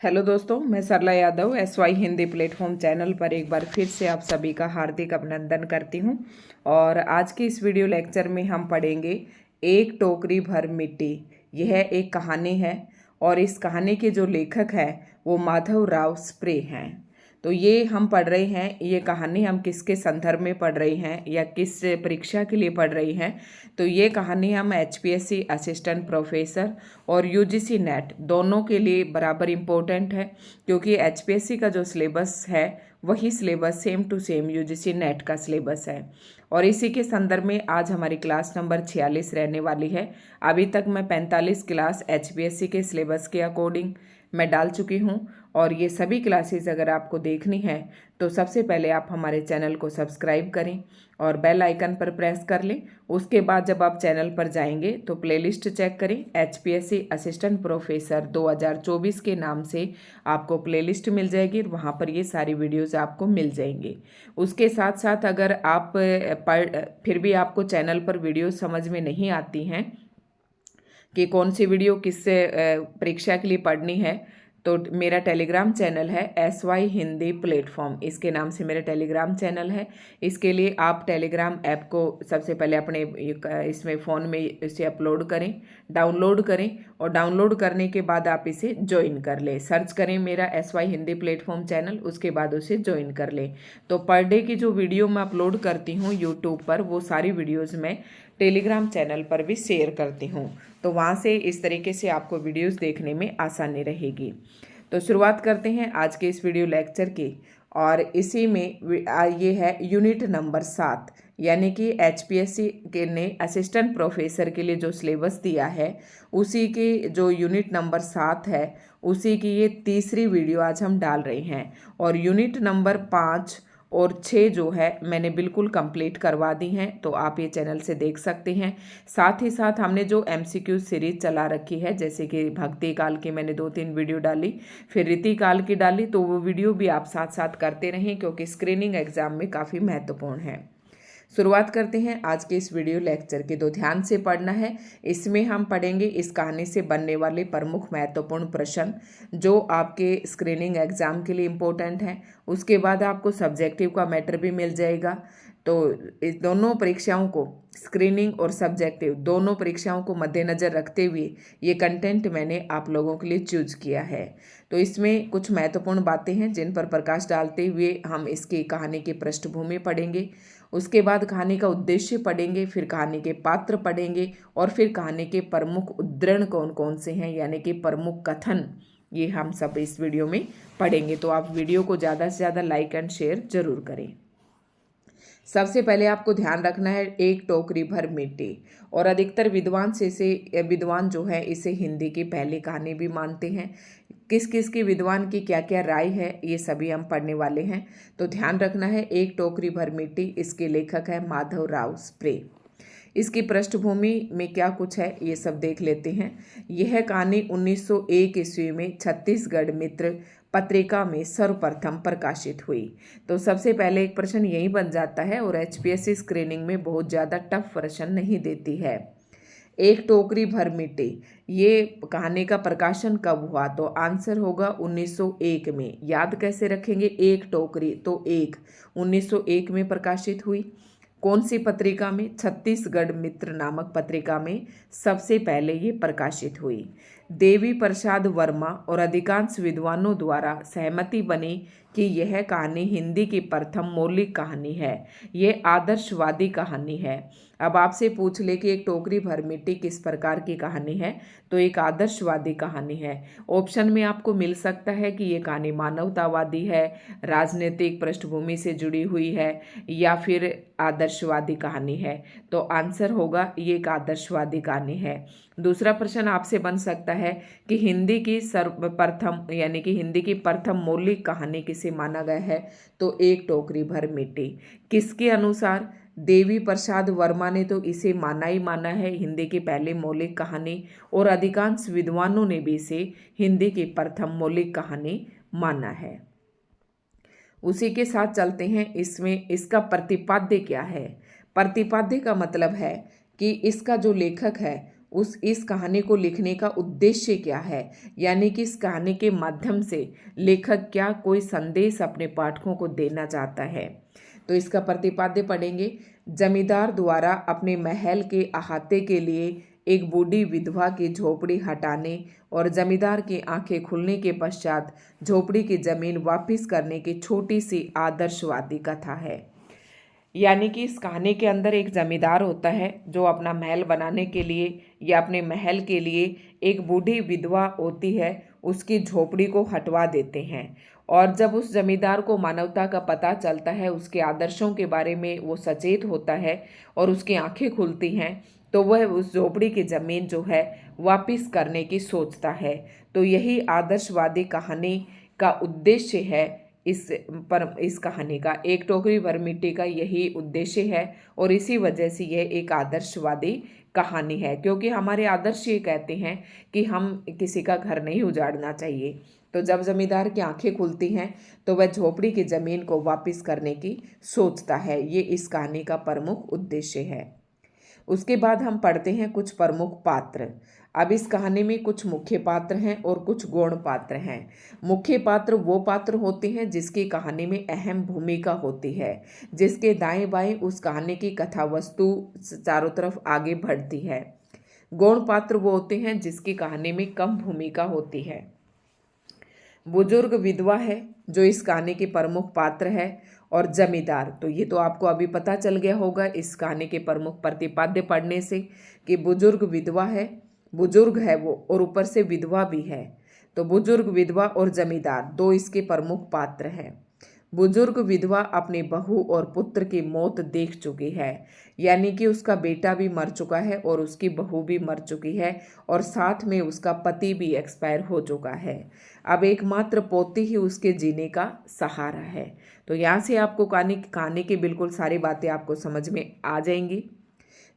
Hello दोस्तों, मैं Sarla Yadav SY Hindi platform channel पर एक बार फिर से आप सभी का हार्दिक अभिनंदन करती हूं। और आज के इस वीडियो लेक्चर में हम पढ़ेंगे एक टोकरी भर मिट्टी। यह एक कहानी है और इस कहानी के जो लेखक हैं वो माधवराव स्प्रे हैं। तो ये हम पढ़ रहे हैं, ये कहानी हम किसके संदर्भ में पढ़ रही हैं या किस परीक्षा के लिए पढ़ रही हैं। तो ये कहानी हम HPSC असिस्टेंट प्रोफेसर और UGC नेट दोनों के लिए बराबर इम्पोर्टेंट है, क्योंकि HPSC का जो सिलेबस है वही syllabus same to same UGC NET का सिलेबस है। और इसी के संदर्भ में आज हमारी क्लास नंबर 46 रहने वाली है। अभी तक मैं 45 क्लास HPSC के सिलेबस के अकॉर्डिंग मैं डाल चुकी हूँ और ये सभी क्लासेस अगर आपको देखनी है तो सबसे पहले आप हमारे चैनल को सब्सक्राइब करें और बेल आइकन पर प्रेस कर लें। उसके बाद जब आप चैनल पर जाएंगे तो प्लेलिस्ट चेक करें। HPSC असिस्टेंट प्रोफेसर 2024 के नाम से आपको प्लेलिस्ट मिल जाएगी, वहाँ पर ये सारी वीडियोस आपको मिल जाएंगी। उसके साथ साथ अगर आप फिर भी आपको चैनल पर वीडियो समझ में नहीं आती हैं कि कौन सी वीडियो किससे परीक्षा के लिए पढ़नी है, तो मेरा टेलीग्राम चैनल है SY हिंदी प्लेटफॉर्म, इसके नाम से मेरा टेलीग्राम चैनल है। इसके लिए आप टेलीग्राम ऐप को सबसे पहले अपने इसमें फ़ोन में इसे अपलोड करें, डाउनलोड करें और डाउनलोड करने के बाद आप इसे ज्वाइन कर लें। सर्च करें मेरा SY हिंदी प्लेटफॉर्म चैनल, उसके बाद उसे ज्वाइन कर लें। तो पर डे की जो वीडियो मैं अपलोड करती हूँ यूट्यूब पर, वो सारी वीडियोज़ मैं टेलीग्राम चैनल पर भी शेयर करती हूँ, तो वहाँ से इस तरीके से आपको वीडियोस देखने में आसानी रहेगी। तो शुरुआत करते हैं आज के इस वीडियो लेक्चर की। और इसी में ये है यूनिट नंबर 7, यानी कि HPSC के ने असिस्टेंट प्रोफेसर के लिए जो सिलेबस दिया है उसी की जो यूनिट नंबर 7 है उसी की ये तीसरी वीडियो आज हम डाल रहे हैं। और यूनिट नंबर 5 और 6 जो है मैंने बिल्कुल कंप्लीट करवा दी हैं, तो आप ये चैनल से देख सकते हैं। साथ ही साथ हमने जो MCQ सीरीज चला रखी है, जैसे कि भक्ति काल की मैंने 2-3 वीडियो डाली, फिर रीति काल की डाली, तो वो वीडियो भी आप साथ साथ करते रहें क्योंकि स्क्रीनिंग एग्जाम में काफ़ी महत्वपूर्ण है। शुरुआत करते हैं आज के इस वीडियो लेक्चर की। तो ध्यान से पढ़ना है, इसमें हम पढ़ेंगे इस कहानी से बनने वाले प्रमुख महत्वपूर्ण प्रश्न जो आपके स्क्रीनिंग एग्जाम के लिए इम्पोर्टेंट हैं। उसके बाद आपको सब्जेक्टिव का मैटर भी मिल जाएगा। तो इस दोनों परीक्षाओं को, स्क्रीनिंग और सब्जेक्टिव दोनों परीक्षाओं को मद्देनज़र रखते हुए ये कंटेंट मैंने आप लोगों के लिए चूज किया है। तो इसमें कुछ महत्वपूर्ण बातें हैं जिन पर प्रकाश डालते हुए हम इसकी कहानी की पृष्ठभूमि पढ़ेंगे। उसके बाद कहानी का उद्देश्य पढ़ेंगे, फिर कहानी के पात्र पढ़ेंगे और फिर कहानी के प्रमुख उद्धरण कौन कौन से हैं, यानी कि प्रमुख कथन, ये हम सब इस वीडियो में पढ़ेंगे। तो आप वीडियो को ज़्यादा से ज़्यादा लाइक एंड शेयर जरूर करें। सबसे पहले आपको ध्यान रखना है एक टोकरी भर मिट्टी। और अधिकतर विद्वान जो है इसे हिंदी की पहली कहानी भी मानते हैं। किस किस की विद्वान की क्या क्या राय है ये सभी हम पढ़ने वाले हैं। तो ध्यान रखना है एक टोकरी भर मिट्टी, इसके लेखक है माधवराव स्प्रे। इसकी पृष्ठभूमि में क्या कुछ है ये सब देख लेते हैं। यह कहानी 1901 ईस्वी में छत्तीसगढ़ मित्र पत्रिका में सर्वप्रथम प्रकाशित हुई। तो सबसे पहले एक प्रश्न यही बन जाता है और HPSC स्क्रीनिंग में बहुत ज़्यादा टफ प्रश्न नहीं देती है। एक टोकरी भर मिट्टी, ये कहानी का प्रकाशन कब हुआ? तो आंसर होगा 1901 में। याद कैसे रखेंगे? एक टोकरी तो एक 1901 में प्रकाशित हुई। कौन सी पत्रिका में? छत्तीसगढ़ मित्र नामक पत्रिका में सबसे पहले ये प्रकाशित हुई। देवी प्रसाद वर्मा और अधिकांश विद्वानों द्वारा सहमति बनी कि यह कहानी हिंदी की प्रथम मौलिक कहानी है। ये आदर्शवादी कहानी है। अब आपसे पूछ ले कि एक टोकरी भर मिट्टी किस प्रकार की कहानी है, तो एक आदर्शवादी कहानी है। ऑप्शन में आपको मिल सकता है कि ये कहानी मानवतावादी है, राजनीतिक पृष्ठभूमि से जुड़ी हुई है या फिर आदर्शवादी कहानी है। तो आंसर होगा ये एक आदर्शवादी कहानी है। दूसरा प्रश्न आपसे बन सकता है कि हिंदी की सर्वप्रथम यानी कि हिंदी की प्रथम मौलिक कहानी किसे माना गया है? तो एक टोकरी भर मिट्टी। किसके अनुसार? देवी प्रसाद वर्मा ने तो इसे माना ही माना है हिंदी की पहली मौलिक कहानी, और अधिकांश विद्वानों ने भी इसे हिंदी की प्रथम मौलिक कहानी माना है। उसी के साथ चलते हैं, इसमें इसका प्रतिपाद्य क्या है? प्रतिपाद्य का मतलब है कि इसका जो लेखक है इस कहानी को लिखने का उद्देश्य क्या है, यानी कि इस कहानी के माध्यम से लेखक क्या कोई संदेश अपने पाठकों को देना चाहता है। तो इसका प्रतिपाद्य पढ़ेंगे। जमींदार द्वारा अपने महल के अहाते के लिए एक बूढ़ी विधवा की झोपड़ी हटाने और जमींदार की आंखें खुलने के पश्चात झोपड़ी की जमीन वापस करने की छोटी सी आदर्शवादी कथा है। यानी कि इस कहानी के अंदर एक जमींदार होता है जो अपना महल बनाने के लिए या अपने महल के लिए एक बूढ़ी विधवा होती है उसकी झोपड़ी को हटवा देते हैं। और जब उस जमींदार को मानवता का पता चलता है, उसके आदर्शों के बारे में वो सचेत होता है और उसकी आंखें खुलती हैं, तो वह उस झोपड़ी की ज़मीन जो है वापस करने की सोचता है। तो यही आदर्शवादी कहानी का उद्देश्य है। इस कहानी का एक टोकरी भर मिट्टी का यही उद्देश्य है और इसी वजह से यह एक आदर्शवादी कहानी है, क्योंकि हमारे आदर्श ये कहते हैं कि हम किसी का घर नहीं उजाड़ना चाहिए। तो जब जमींदार की आंखें खुलती हैं तो वह झोपड़ी की ज़मीन को वापस करने की सोचता है। ये इस कहानी का प्रमुख उद्देश्य है। उसके बाद हम पढ़ते हैं कुछ प्रमुख पात्र। अब इस कहानी में कुछ मुख्य पात्र हैं और कुछ गौण पात्र हैं। मुख्य पात्र वो पात्र होते हैं जिसकी कहानी में अहम भूमिका होती है, जिसके दाएं बाएं उस कहानी की कथा वस्तु चारों तरफ आगे बढ़ती है। गौण पात्र वो होते हैं जिसकी कहानी में कम भूमिका होती है। बुजुर्ग विधवा है जो इस कहानी के प्रमुख पात्र है, और जमींदार, तो ये तो आपको अभी पता चल गया होगा इस कहानी के प्रमुख प्रतिपाद्य पढ़ने से कि बुजुर्ग विधवा है, बुजुर्ग है वो और ऊपर से विधवा भी है। तो बुजुर्ग विधवा और जमींदार दो इसके प्रमुख पात्र हैं। बुजुर्ग विधवा अपनी बहू और पुत्र की मौत देख चुकी है, यानी कि उसका बेटा भी मर चुका है और उसकी बहू भी मर चुकी है और साथ में उसका पति भी एक्सपायर हो चुका है। अब एकमात्र पोती ही उसके जीने का सहारा है। तो यहाँ से आपको कहानी की बिल्कुल सारी बातें आपको समझ में आ जाएंगी।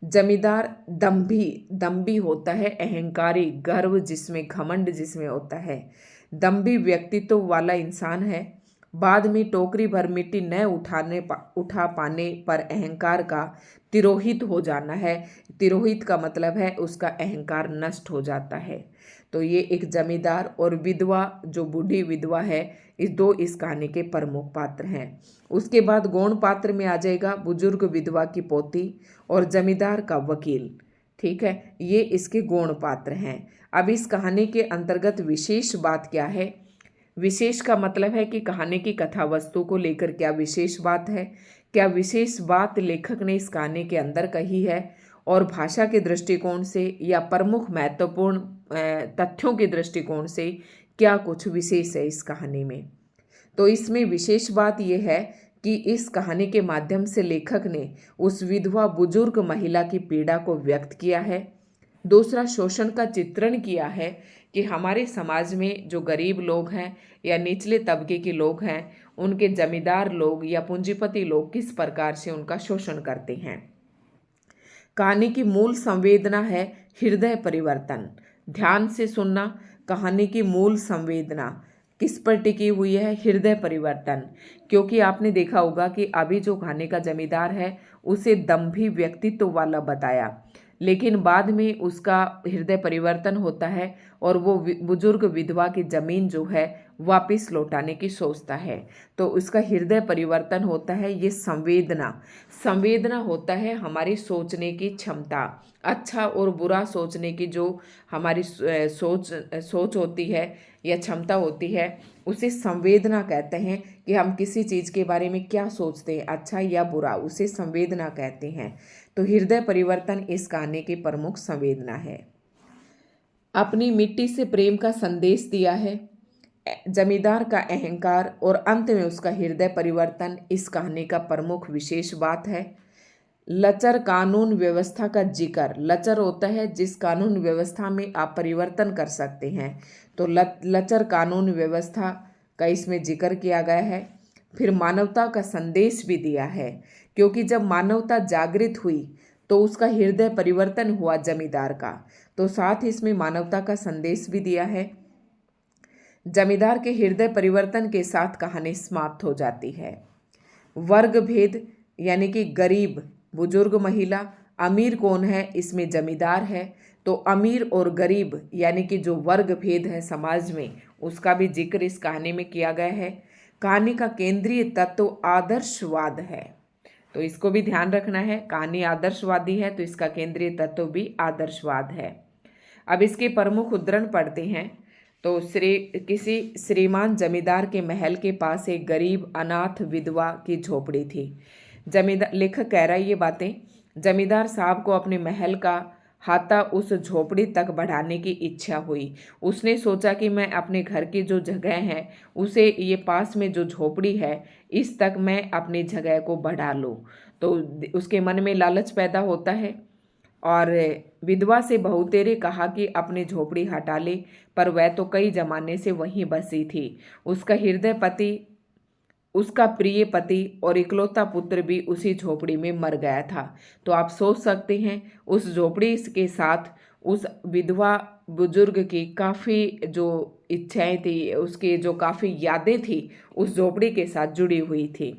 जमींदार दम्भी होता है, अहंकारी, गर्व जिसमें, घमंड जिसमें होता है। दम्भी व्यक्तित्व वाला इंसान है। बाद में टोकरी भर मिट्टी न उठा पाने पर अहंकार का तिरोहित हो जाना है। तिरोहित का मतलब है उसका अहंकार नष्ट हो जाता है। तो ये एक जमींदार और विधवा जो बूढ़ी विधवा है, इस कहानी के प्रमुख पात्र हैं। उसके बाद गौण पात्र में आ जाएगा बुजुर्ग विधवा की पोती और जमींदार का वकील। ठीक है, ये इसके गौण पात्र हैं। अब इस कहानी के अंतर्गत विशेष बात क्या है? विशेष का मतलब है कि कहानी की कथा वस्तु को लेकर क्या विशेष बात है, क्या विशेष बात लेखक ने इस कहानी के अंदर कही है, और भाषा के दृष्टिकोण से या प्रमुख महत्वपूर्ण तथ्यों के दृष्टिकोण से क्या कुछ विशेष है इस कहानी में। तो इसमें विशेष बात यह है कि इस कहानी के माध्यम से लेखक ने उस विधवा बुजुर्ग महिला की पीड़ा को व्यक्त किया है। दूसरा, शोषण का चित्रण किया है कि हमारे समाज में जो गरीब लोग हैं या निचले तबके के लोग हैं, उनके जमींदार लोग या पूंजीपति लोग किस प्रकार से उनका शोषण करते हैं। कहानी की मूल संवेदना है हृदय परिवर्तन। ध्यान से सुनना, कहानी की मूल संवेदना किस पर टिकी हुई है? हृदय परिवर्तन। क्योंकि आपने देखा होगा कि अभी जो कहानी का जमींदार है उसे दम्भी व्यक्तित्व वाला बताया, लेकिन बाद में उसका हृदय परिवर्तन होता है और वो बुजुर्ग विधवा की जमीन जो है वापस लौटाने की सोचता है। तो उसका हृदय परिवर्तन होता है। ये संवेदना होता है हमारी सोचने की क्षमता, अच्छा और बुरा सोचने की जो हमारी सोच होती है या क्षमता होती है, उसे संवेदना कहते हैं कि हम किसी चीज़ के बारे में क्या सोचते हैं, अच्छा या बुरा, उसे संवेदना कहते हैं। तो हृदय परिवर्तन इस कहानी की प्रमुख संवेदना है। अपनी मिट्टी से प्रेम का संदेश दिया है, जमींदार का अहंकार और अंत में उसका हृदय परिवर्तन इस कहानी का प्रमुख विशेष बात है। लचर कानून व्यवस्था का जिक्र। लचर होता है जिस कानून व्यवस्था में आप परिवर्तन कर सकते हैं, तो लचर कानून व्यवस्था का इसमें जिक्र किया गया है। फिर मानवता का संदेश भी दिया है, क्योंकि जब मानवता जागृत हुई तो उसका हृदय परिवर्तन हुआ जमींदार का, तो साथ ही इसमें मानवता का संदेश भी दिया है। जमींदार के हृदय परिवर्तन के साथ कहानी समाप्त हो जाती है। वर्ग भेद, यानी कि गरीब, बुजुर्ग महिला, अमीर कौन है? इसमें जमींदार है। तो अमीर और गरीब यानी कि जो वर्ग भेद है समाज में, उसका भी जिक्र इस कहानी में किया गया है। कहानी का केंद्रीय तत्व आदर्शवाद है, तो इसको भी ध्यान रखना है। कहानी आदर्शवादी है तो इसका केंद्रीय तत्व भी आदर्शवाद है। अब इसके प्रमुख उद्धरण पढ़ते हैं। तो किसी श्रीमान जमींदार के महल के पास एक गरीब अनाथ विधवा की झोपड़ी थी। जमींदार, लेखक कह रहा है ये बातें, जमींदार साहब को अपने महल का हाथा उस झोपड़ी तक बढ़ाने की इच्छा हुई। उसने सोचा कि मैं अपने घर की जो जगह है उसे ये पास में जो झोपड़ी है इस तक मैं अपनी जगह को बढ़ा लूँ। तो उसके मन में लालच पैदा होता है और विधवा से बहुतेरे कहा कि अपनी झोपड़ी हटा ले, पर वह तो कई जमाने से वहीं बसी थी। उसका हृदय पति, उसका प्रिय पति और इकलौता पुत्र भी उसी झोपड़ी में मर गया था। तो आप सोच सकते हैं उस झोपड़ी के साथ उस विधवा बुजुर्ग की काफ़ी जो इच्छाएं थी, उसकी जो काफ़ी यादें थी उस झोपड़ी के साथ जुड़ी हुई थी।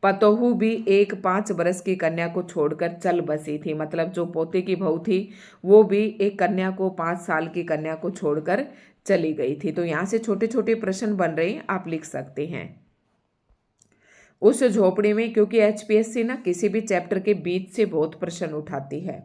पतोहू भी एक 5 बरस की कन्या को छोड़कर चल बसी थी, मतलब जो पोते की बहू थी वो भी एक कन्या को 5 साल की कन्या को छोड़कर चली गई थी। तो यहाँ से छोटे छोटे प्रश्न बन रहे हैं, आप लिख सकते हैं। उस झोपड़ी में, क्योंकि एचपीएससी ना किसी भी चैप्टर के बीच से बहुत प्रश्न उठाती है,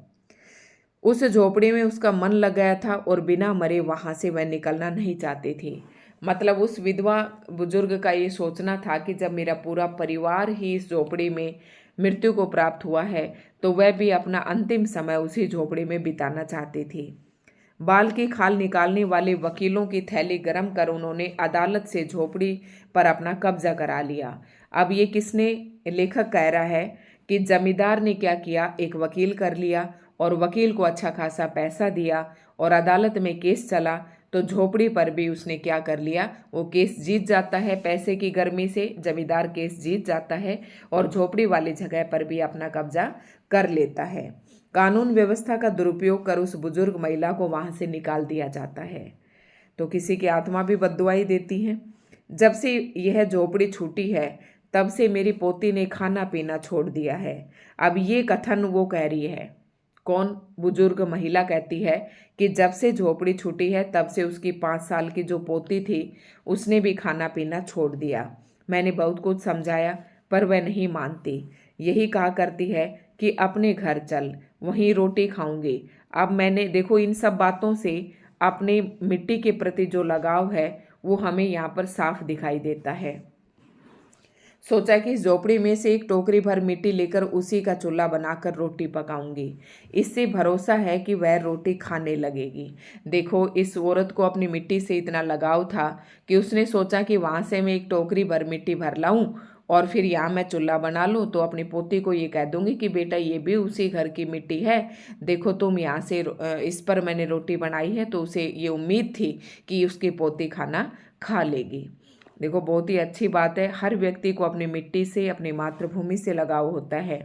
उस झोपड़ी में उसका मन लग गया था और बिना मरे वहां से वह निकलना नहीं चाहती थी। मतलब उस विधवा बुजुर्ग का ये सोचना था कि जब मेरा पूरा परिवार ही इस झोपड़ी में मृत्यु को प्राप्त हुआ है तो वह भी अपना अंतिम समय उसी झोपड़ी में बिताना चाहती थी। बाल की खाल निकालने वाले वकीलों की थैली गरम कर उन्होंने अदालत से झोपड़ी पर अपना कब्जा करा लिया। अब ये किसने, लेखक कह रहा है कि जमींदार ने क्या किया, एक वकील कर लिया और वकील को अच्छा खासा पैसा दिया और अदालत में केस चला तो झोपड़ी पर भी उसने क्या कर लिया, वो केस जीत जाता है। पैसे की गर्मी से जमींदार केस जीत जाता है और झोपड़ी वाली जगह पर भी अपना कब्जा कर लेता है। कानून व्यवस्था का दुरुपयोग कर उस बुजुर्ग महिला को वहां से निकाल दिया जाता है। तो किसी की आत्मा भी बद्दुआई देती है। जब से यह झोपड़ी छूटी है तब से मेरी पोती ने खाना पीना छोड़ दिया है। अब ये कथन वो कह रही है, कौन, बुजुर्ग महिला कहती है कि जब से झोपड़ी छूटी है तब से उसकी 5 साल की जो पोती थी उसने भी खाना पीना छोड़ दिया। मैंने बहुत कुछ समझाया पर वह नहीं मानती। यही कहा करती है कि अपने घर चल, वहीं रोटी खाऊंगी। अब मैंने, देखो इन सब बातों से अपने मिट्टी के प्रति जो लगाव है वो हमें यहाँ पर साफ दिखाई देता है। सोचा कि इस झोपड़ी में से एक टोकरी भर मिट्टी लेकर उसी का चूल्हा बनाकर रोटी पकाऊंगी, इससे भरोसा है कि वह रोटी खाने लगेगी। देखो इस औरत को अपनी मिट्टी से इतना लगाव था कि उसने सोचा कि वहां से मैं एक टोकरी भर मिट्टी भर लाऊं और फिर यहाँ मैं चूल्हा बना लूँ तो अपनी पोती को ये कह दूंगी कि बेटा ये भी उसी घर की मिट्टी है, देखो तुम यहाँ से इस पर मैंने रोटी बनाई है। तो उसे ये उम्मीद थी कि उसकी पोती खाना खा लेगी। देखो बहुत ही अच्छी बात है, हर व्यक्ति को अपनी मिट्टी से, अपनी मातृभूमि से लगाव होता है।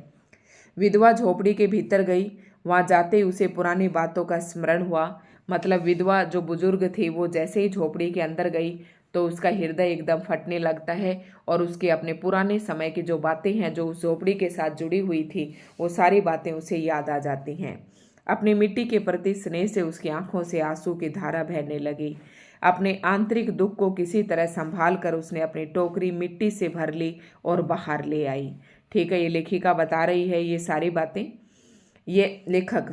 विधवा झोपड़ी के भीतर गई, वहां जाते ही उसे पुरानी बातों का स्मरण हुआ। मतलब विधवा जो बुजुर्ग थी वो जैसे ही झोपड़ी के अंदर गई तो उसका हृदय एकदम फटने लगता है और उसके अपने पुराने समय की जो बातें हैं जो उस झोपड़ी के साथ जुड़ी हुई थी वो सारी बातें उसे याद आ जाती हैं। अपनी मिट्टी के प्रति स्नेह से उसकी आंखों से आंसू की धारा बहने लगी। अपने आंतरिक दुख को किसी तरह संभाल कर उसने अपनी टोकरी मिट्टी से भर ली और बाहर ले आई। ठीक है, ये लेखिका बता रही है ये सारी बातें। ये लेखक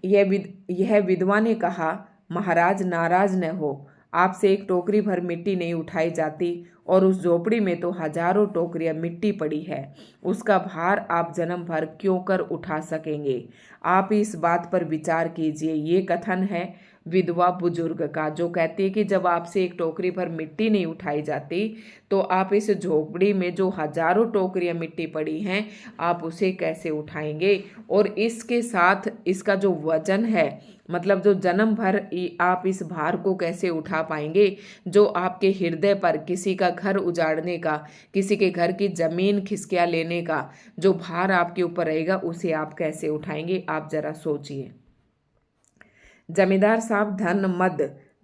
यह विधवा ने कहा, महाराज नाराज न हो, आपसे एक टोकरी भर मिट्टी नहीं उठाई जाती और उस झोपड़ी में तो हजारों टोकरियां मिट्टी पड़ी है, उसका भार आप जन्म भर क्यों कर उठा सकेंगे। आप इस बात पर विचार कीजिए। ये कथन है विधवा बुजुर्ग का, जो कहती है कि जब आपसे एक टोकरी भर मिट्टी नहीं उठाई जाती तो आप इस झोपड़ी में जो हजारों टोकरियां मिट्टी पड़ी हैं आप उसे कैसे उठाएंगे। और इसके साथ इसका जो वजन है, मतलब जो जन्म भर आप इस भार को कैसे उठा पाएंगे, जो आपके हृदय पर किसी का घर उजाड़ने का, किसी के घर की जमीन खिसकिया लेने का जो भार आपके ऊपर रहेगा उसे आप कैसे उठाएंगे, आप जरा सोचिए। जमींदार साहब धन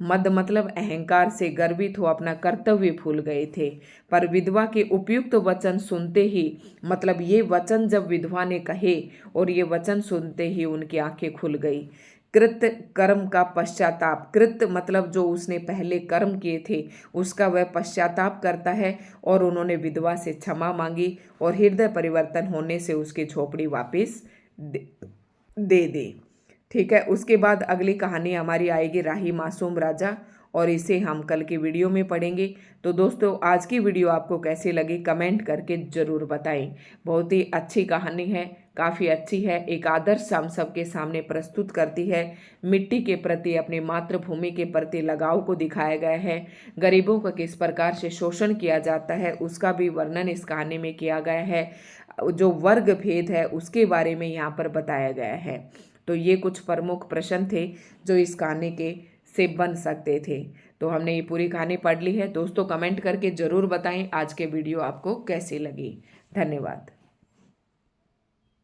मद मतलब अहंकार से गर्वित हो अपना कर्तव्य भूल गए थे। पर विधवा के उपयुक्त वचन सुनते ही, मतलब ये वचन जब विधवा ने कहे और ये वचन सुनते ही उनकी आंखें खुल गई। कृत कर्म का पश्चाताप, कृत मतलब जो उसने पहले कर्म किए थे उसका वह पश्चाताप करता है और उन्होंने विधवा से क्षमा मांगी और हृदय परिवर्तन होने से उसकी झोपड़ी वापस दे दे। ठीक है, उसके बाद अगली कहानी हमारी आएगी राही मासूम राजा, और इसे हम कल की वीडियो में पढ़ेंगे। तो दोस्तों, आज की वीडियो आपको कैसी लगी कमेंट करके ज़रूर बताएं। बहुत ही अच्छी कहानी है, काफ़ी अच्छी है, एक आदर्श हम सबके सामने प्रस्तुत करती है। मिट्टी के प्रति, अपनी मातृभूमि के प्रति लगाव को दिखाया गया है। गरीबों का किस प्रकार से शोषण किया जाता है उसका भी वर्णन इस कहानी में किया गया है। जो वर्ग भेद है उसके बारे में यहाँ पर बताया गया है। तो ये कुछ प्रमुख प्रश्न थे जो इस कहानी के से बन सकते थे। तो हमने ये पूरी कहानी पढ़ ली है। दोस्तों, कमेंट करके ज़रूर बताएं आज के वीडियो आपको कैसी लगी। धन्यवाद।